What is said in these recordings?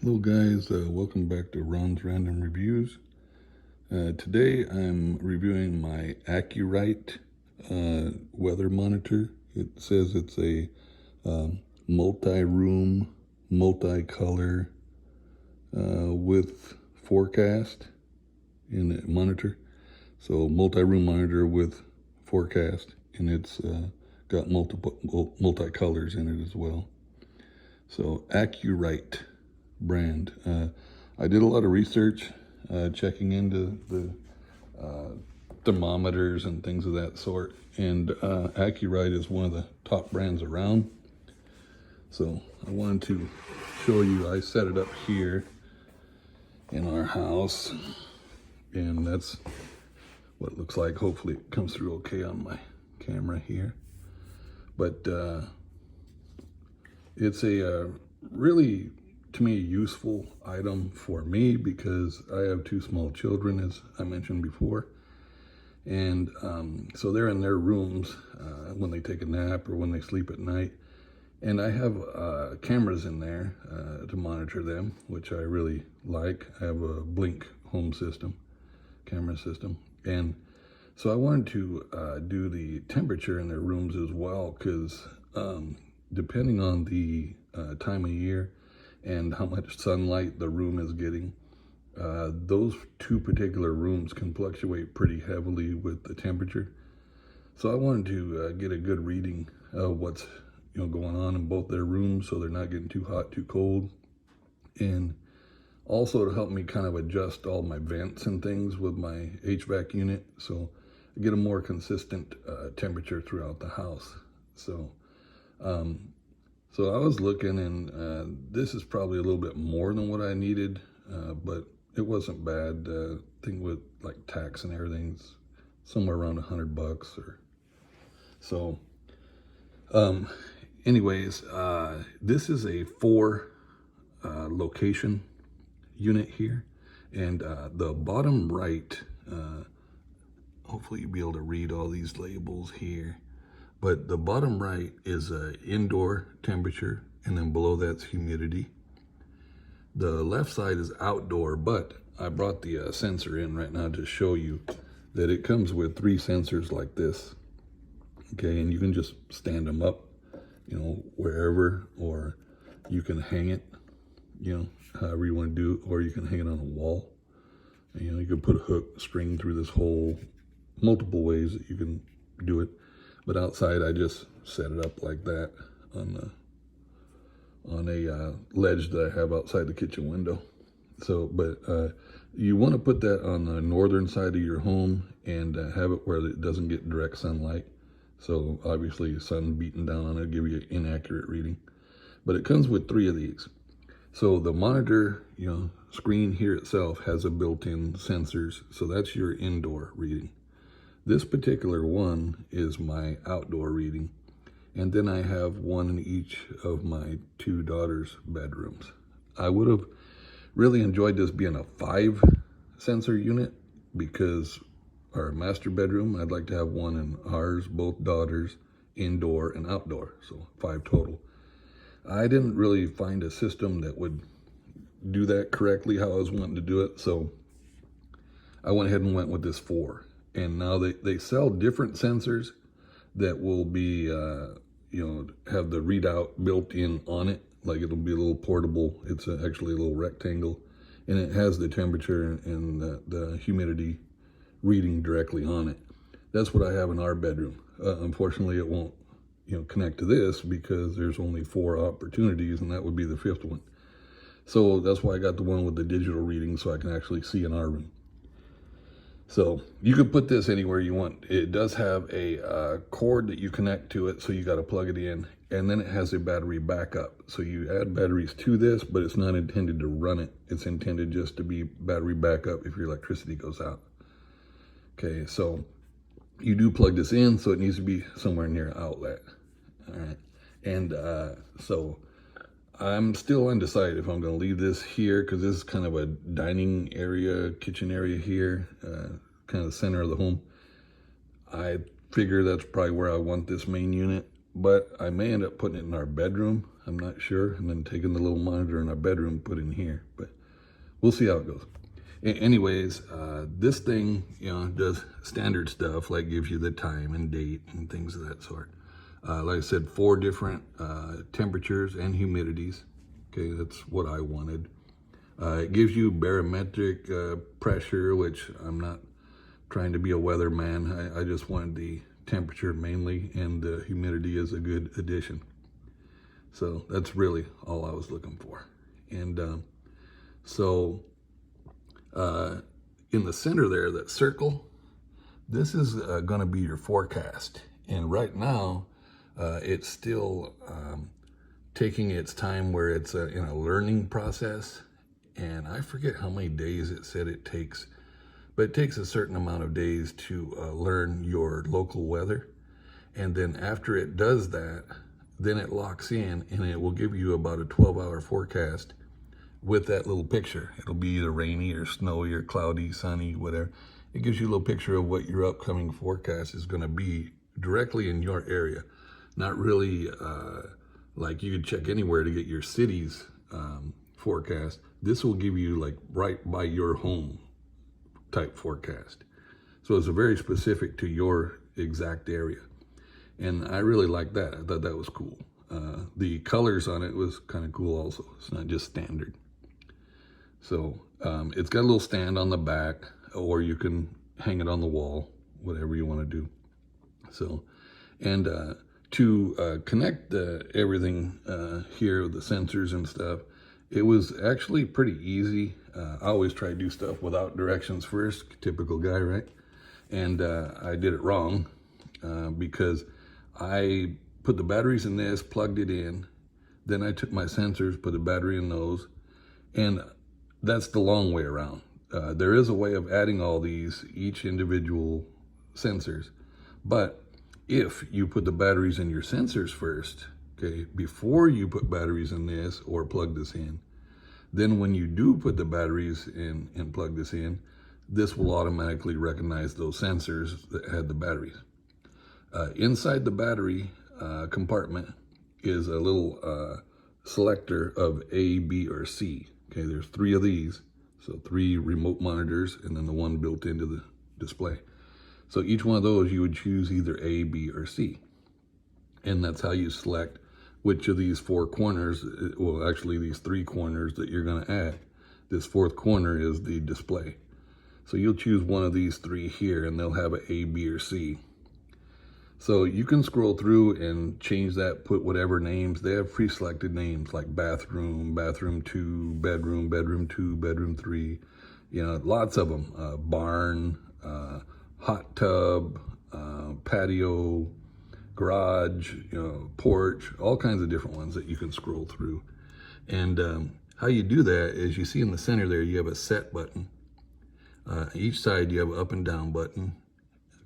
Hello guys, welcome back to Ron's Random Reviews. Today I'm reviewing my Accurite weather monitor. It says it's a multi-room, multi-color with forecast in the monitor. So multi-room monitor with forecast, and it's got multi-colors in it as well. So Accurite brand. I did a lot of research checking into the thermometers and things of that sort, and Accurite is one of the top brands around. So I wanted to show you. I set it up here in our house, and that's what it looks like. Hopefully it comes through okay on my camera here, but it's a really, to me, a useful item for me because I have two small children, as I mentioned before. And so they're in their rooms when they take a nap or when they sleep at night. And I have cameras in there to monitor them, which I really like. I have a Blink home system, camera system. And so I wanted to do the temperature in their rooms as well, because depending on the time of year and how much sunlight the room is getting, those two particular rooms can fluctuate pretty heavily with the temperature. So I wanted to get a good reading of what's going on in both their rooms, so they're not getting too hot, too cold, and also to help me kind of adjust all my vents and things with my HVAC unit, so I get a more consistent temperature throughout the house. So I was looking, and this is probably a little bit more than what I needed, but it wasn't bad. Thing with like tax and everything's somewhere around $100 or so. Anyways, this is a 4 location unit here, and the bottom right, hopefully you'll be able to read all these labels here. But the bottom right is indoor temperature, and then below that's humidity. The left side is outdoor, but I brought the sensor in right now to show you that it comes with 3 sensors like this. Okay, and you can just stand them up, wherever, or you can hang it, however you want to do it, or you can hang it on a wall. And, you can put a hook, string through this hole, multiple ways that you can do it. But outside, I just set it up like that on a ledge that I have outside the kitchen window. So, but you want to put that on the northern side of your home and have it where it doesn't get direct sunlight. So obviously, sun beating down on it will give you an inaccurate reading. But it comes with 3 of these. So the monitor, screen here itself has a built-in sensors. So that's your indoor reading. This particular one is my outdoor reading, and then I have one in each of my 2 daughters' bedrooms. I would have really enjoyed this being a 5 sensor unit, because our master bedroom, I'd like to have one in ours, both daughters, indoor and outdoor, so 5 total. I didn't really find a system that would do that correctly how I was wanting to do it, so I went ahead and went with this 4. And now they sell different sensors that will be, have the readout built in on it. Like it'll be a little portable. It's actually a little rectangle. And it has the temperature and the humidity reading directly on it. That's what I have in our bedroom. Unfortunately, it won't, connect to this because there's only 4 opportunities, and that would be the 5th one. So that's why I got the one with the digital reading, so I can actually see in our room. So you could put this anywhere you want. It does have a cord that you connect to it, so you got to plug it in, and then it has a battery backup. So you add batteries to this, but it's not intended to run it. It's intended just to be battery backup if your electricity goes out. Okay, so you do plug this in, so it needs to be somewhere near an outlet. All right, and so I'm still undecided if I'm going to leave this here, because this is kind of a dining area, kitchen area here, kind of the center of the home. I figure that's probably where I want this main unit, but I may end up putting it in our bedroom. I'm not sure. And then taking the little monitor in our bedroom, put in here, but we'll see how it goes. Anyways, this thing, does standard stuff, like gives you the time and date and things of that sort. Like I said, 4 different temperatures and humidities. Okay, that's what I wanted. It gives you barometric pressure, which I'm not trying to be a weatherman. I just wanted the temperature mainly, and the humidity is a good addition. So that's really all I was looking for. And in the center there, that circle, this is going to be your forecast. And right now, it's still taking its time, where it's in a learning process. And I forget how many days it said it takes, but it takes a certain amount of days to learn your local weather. And then after it does that, then it locks in, and it will give you about a 12-hour forecast with that little picture. It'll be either rainy or snowy or cloudy, sunny, whatever. It gives you a little picture of what your upcoming forecast is going to be directly in your area. Not really like you could check anywhere to get your city's forecast. This will give you like right by your home type forecast. So it's a very specific to your exact area. And I really like that. I thought that was cool. The colors on it was kind of cool also. It's not just standard. So it's got a little stand on the back, or you can hang it on the wall, whatever you want to do. So, and to connect everything here, the sensors and stuff, it was actually pretty easy. I always try to do stuff without directions first, typical guy, right? And I did it wrong because I put the batteries in this, plugged it in, then I took my sensors, put the battery in those, and that's the long way around. There is a way of adding all these, each individual sensors, but if you put the batteries in your sensors first, okay, before you put batteries in this or plug this in, then when you do put the batteries in and plug this in, this will automatically recognize those sensors that had the batteries. Inside the battery compartment is a little selector of A, B, or C. Okay, there's 3 of these, so 3 remote monitors, and then the one built into the display. So each one of those, you would choose either A, B, or C. And that's how you select which of these 4 corners, well, actually these 3 corners that you're going to add. This 4th corner is the display. So you'll choose one of these 3 here, and they'll have an A, B, or C. So you can scroll through and change that, put whatever names. They have pre-selected names like bathroom, bathroom 2, bedroom, bedroom 2, bedroom 3. Lots of them. Barn, hot tub, patio, garage, porch, all kinds of different ones that you can scroll through. And how you do that is, you see in the center there, you have a set button. Each side you have an up and down button.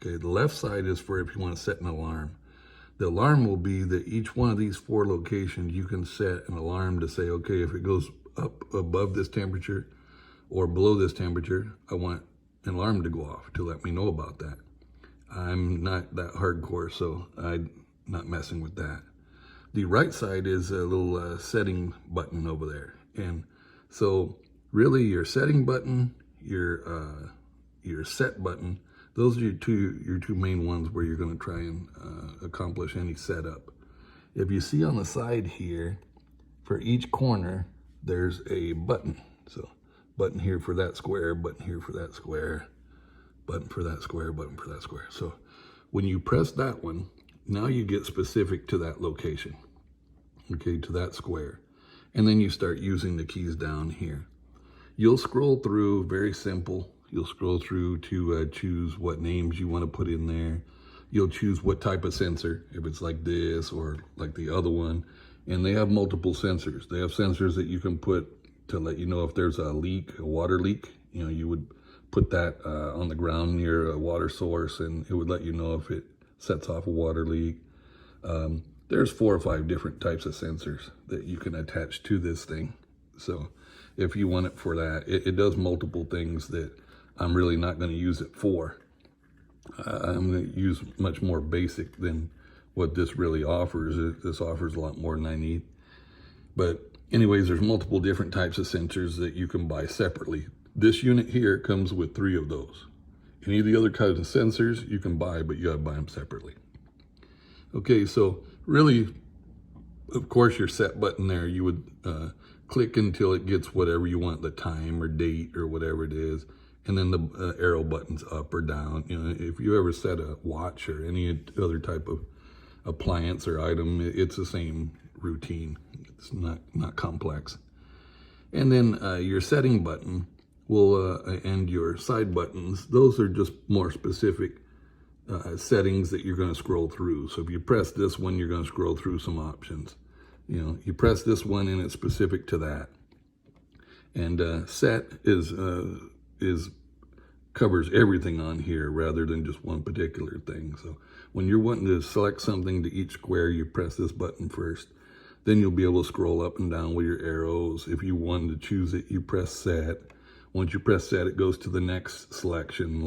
Okay, the left side is for if you want to set an alarm. The alarm will be that each one of these 4 locations, you can set an alarm to say, okay, if it goes up above this temperature or below this temperature, I want an alarm to go off to let me know about that. I'm not that hardcore, so I'm not messing with that. The right side is a little setting button over there. And so really your setting button, your set button, those are your two main ones where you're going to try and accomplish any setup. If you see on the side here, for each corner, there's a button. So button here for that square, button here for that square, button for that square, button for that square. So when you press that one, now you get specific to that location, okay, to that square. And then you start using the keys down here. You'll scroll through, very simple. You'll scroll through to choose what names you want to put in there. You'll choose what type of sensor, if it's like this or like the other one. And they have multiple sensors. They have sensors that you can put to let you know if there's a leak, a water leak. You would put that on the ground near a water source, and it would let you know if it sets off a water leak. There's 4 or 5 different types of sensors that you can attach to this thing. So if you want it for that, it does multiple things that I'm really not going to use it for. I'm going to use much more basic than what this really offers. This offers a lot more than I need. But anyways, there's multiple different types of sensors that you can buy separately. This unit here comes with 3 of those. Any of the other kinds of sensors you can buy, but you gotta buy them separately. Okay, so really, of course, your set button there, you would click until it gets whatever you want, the time or date or whatever it is. And then the arrow buttons up or down. You know, if you ever set a watch or any other type of appliance or item, it's the same routine. It's not complex. And then your setting button will, and your side buttons, those are just more specific settings that you're going to scroll through. So if you press this one, you're going to scroll through some options. You know, you press this one and it's specific to that. And set is covers everything on here rather than just one particular thing. So when you're wanting to select something to each square, you press this button first. Then you'll be able to scroll up and down with your arrows. If you wanted to choose it, you press set. Once you press set, it goes to the next selection,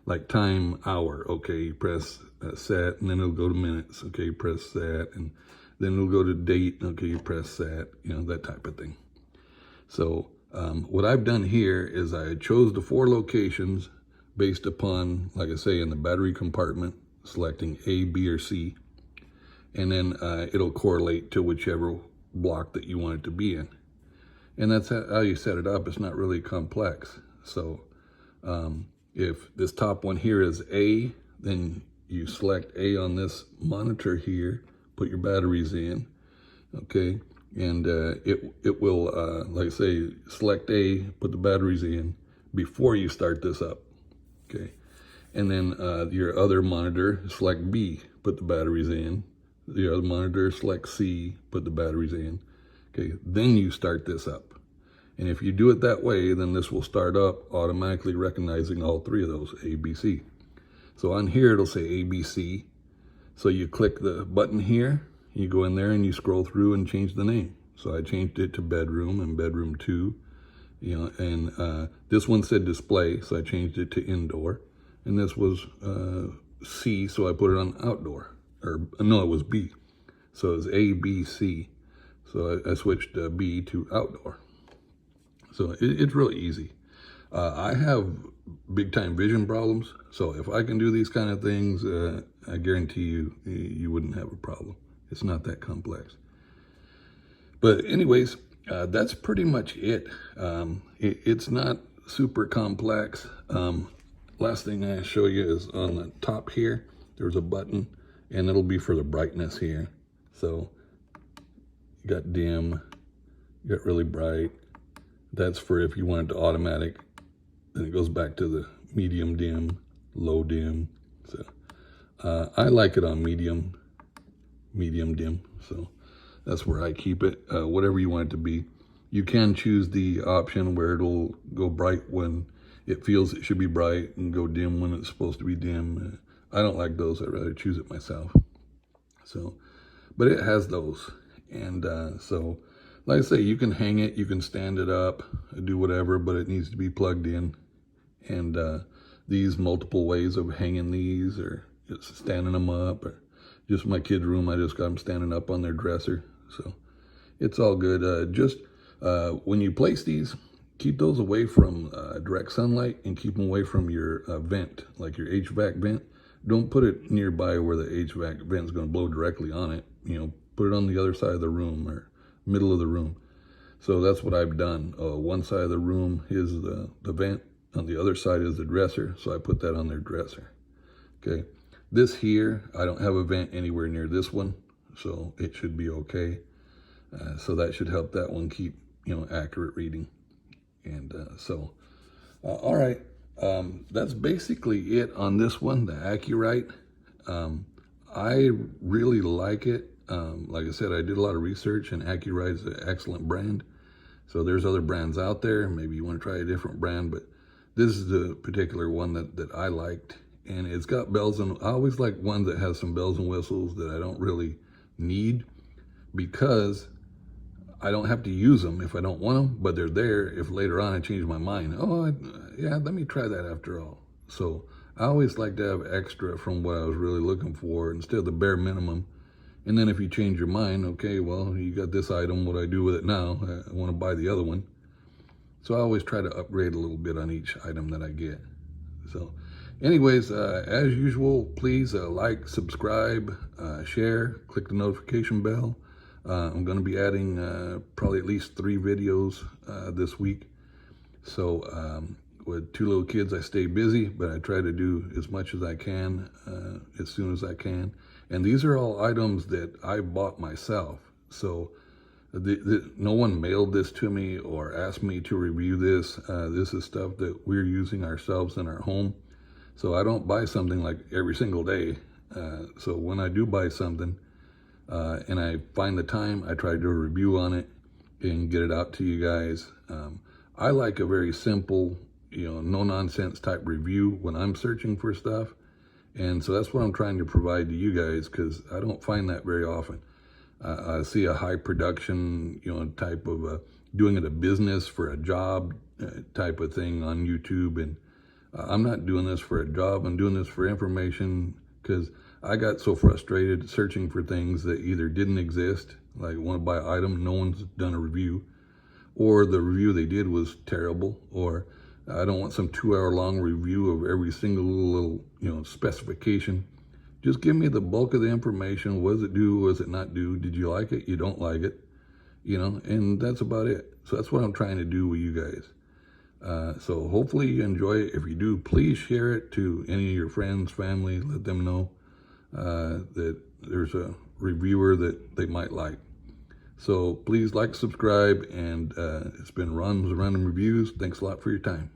like time, hour. Okay, you press set, and then it'll go to minutes. Okay, you press set, and then it'll go to date. Okay, you press set, you know, that type of thing. So what I've done here is I chose the 4 locations based upon, like I say, in the battery compartment, selecting A, B, or C. And then it'll correlate to whichever block that you want it to be in. And that's how you set it up. It's not really complex. So if this top one here is A, then you select A on this monitor here, put your batteries in, okay? And it will, like I say, select A, put the batteries in before you start this up, okay? And then your other monitor, select B, put the batteries in. The other monitor, select C, put the batteries in, okay? Then you start this up. And if you do it that way, then this will start up automatically recognizing all 3 of those, A, B, C. So on here, it'll say A, B, C. So you click the button here, you go in there and you scroll through and change the name. So I changed it to bedroom and bedroom 2, you know, and this one said display, so I changed it to indoor. And this was C, so I put it on outdoor, or no, it was B. So it was A, B, C. So I switched B to outdoor. So it's really easy. I have big time vision problems. So if I can do these kind of things, I guarantee you wouldn't have a problem. It's not that complex. But anyways, that's pretty much it. It's not super complex. Last thing I show you is on the top here, there's a button and it'll be for the brightness here. So you got dim, you got really bright. That's for if you want it to automatic. Then it goes back to the medium dim, low dim. So I like it on medium dim. So that's where I keep it, whatever you want it to be. You can choose the option where it'll go bright when it feels it should be bright and go dim when it's supposed to be dim. I don't like those. I'd rather choose it myself. So, but it has those. And so, like I say, you can hang it, you can stand it up, do whatever, but it needs to be plugged in. And these multiple ways of hanging these, or just standing them up, or just my kid's room, I just got them standing up on their dresser. So it's all good. Just when you place these, keep those away from direct sunlight and keep them away from your vent, like your HVAC vent. Don't put it nearby where the HVAC vent is going to blow directly on it. You know, put it on the other side of the room or middle of the room. So that's what I've done. One side of the room is the vent, on the other side is the dresser, so I put that on their dresser. Okay, this here, I don't have a vent anywhere near this one, so it should be okay. So that should help that one keep, you know, accurate reading. And all right, that's basically it on this one, the Accurite. I really like it. Like I said, I did a lot of research, and Accurite is an excellent brand. So there's other brands out there. Maybe you want to try a different brand, but this is the particular one that I liked. And it's got bells, and I always like one that has some bells and whistles that I don't really need, because I don't have to use them if I don't want them, but they're there if later on I change my mind. Oh, yeah, let me try that after all. So I always like to have extra from what I was really looking for instead of the bare minimum. And then if you change your mind, okay, well, you got this item, what do I do with it now? I want to buy the other one. So I always try to upgrade a little bit on each item that I get. So anyways, as usual, please like, subscribe, share, click the notification bell. I'm going to be adding probably at least 3 videos this week. So with 2 little kids, I stay busy, but I try to do as much as I can as soon as I can. And these are all items that I bought myself. So no one mailed this to me or asked me to review this. This is stuff that we're using ourselves in our home. So I don't buy something like every single day. So when I do buy something and I find the time, I try to do a review on it and get it out to you guys. I like a very simple, no nonsense type review when I'm searching for stuff. And so that's what I'm trying to provide to you guys, because I don't find that very often. I see a high production, type of doing it a business for a job type of thing on YouTube. And I'm not doing this for a job. I'm doing this for information, because I got so frustrated searching for things that either didn't exist, like want to buy an item, no one's done a review, or the review they did was terrible, or I don't want some 2-hour long review of every single little, specification. Just give me the bulk of the information. What does it do? What does it not do? Did you like it? You don't like it? And that's about it. So that's what I'm trying to do with you guys. So hopefully you enjoy it. If you do, please share it to any of your friends, family. Let them know that there's a reviewer that they might like. So please like, subscribe, and it's been Ron's Random Reviews. Thanks a lot for your time.